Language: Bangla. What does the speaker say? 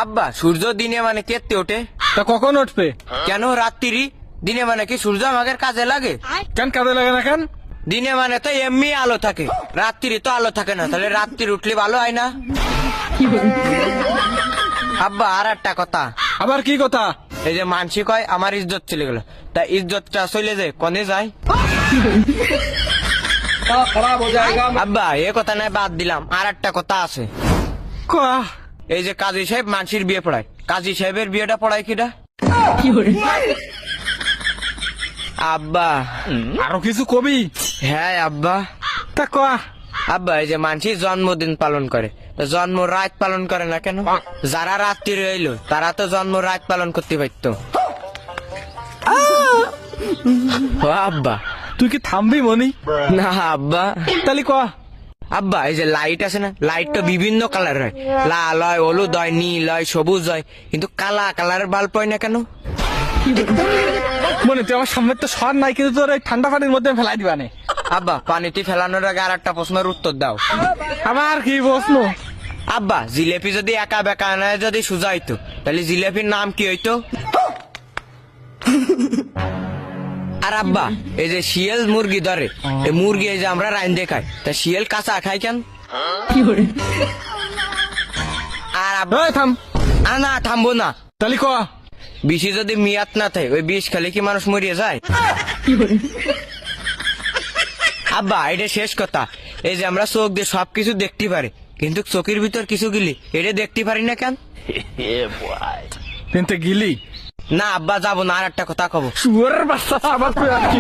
আব্বা সূর্য দিনে মানে কেতে ওঠে? তা কখন উঠবে? কেন রাত্রি? দিনে মানে কি সূর্য আমাদের কাজে লাগে? কেন কাজে লাগে না কেন? দিনে মানে তো এমনি আলো থাকে, রাত্রি তো আলো থাকে না, তাহলে রাত্রি উঠলে ভালো হয় না? আব্বা আর একটা কথা, আবার কি কথা? এই যে মানসি কয় আমার ইজ্জত চলে গেল, তা ইজ্জতটা চলে যায় কনে যায়? আব্বা এ কথা নাই, বাদ দিলাম, আর একটা কথা আছে। কয়া এই যে কাজী সাহেব মানসির বিয়ে পড়ায়, কাজী সাহেবের বিয়েটা পড়ায় কিটা? আব্বা আরো কিছু কবি? হ্যাঁ আব্বা। তা কয়া। আব্বা এই যে মানসি জন্মদিন পালন করে, তো জন্ম রাত পালন করে না কেন? যারা রাত্রি রইলো তারা তো জন্ম রাত পালন করতে পারত। ও আব্বা তুই কি থামবি মনি? না আব্বা। তাহলে কয়া। আব্বা এই যে লাইট আছে না, লাইট তো বিভিন্ন কালার হয়, লাল হয়, হলুদ হয়, নীল হয়, সবুজ হয়, কিন্তু কালা কালারের বাল্ব হয় না কেন? মনে তুই আমার সামনে তো সর নাই, কিন্তু তোর এই ঠান্ডা পানির মধ্যে ফেলাই দিবানে। আব্বা পানিতে ফেলানোর আগে আর একটা প্রশ্নের উত্তর দাও। আবার কি প্রশ্ন? আব্বা জিলেপি যদি একা বেকা না যদি সোজা হইতো, তাহলে জিলেপির নাম কি হইতো? আর আব্বা এই যে শিয়াল মুরগি ধরে, এই মুরগি এই যে আমরা রাইন্দে খাই, তা শিয়াল কাঁচা খাই কেন? আর আব্বা এই থাম। না থামবো না। তাহলে কয়া। বিষে যদি মিয়াত না থাকে, ওই বিষ খেলে কি মানুষ মরিয়ে যায়? আব্বা এটা শেষ কথা, এই যে আমরা চোখ দিয়ে সবকিছু দেখতে পারি, কিন্তু চোখের ভিতর কিছু গিলি এটা দেখতে পারি না কেন? কিন্তু গিলি না আব্বা যাবো না, আর একটা কথা কব। শুয়ারের বাচ্চা, আবার তুই আর কি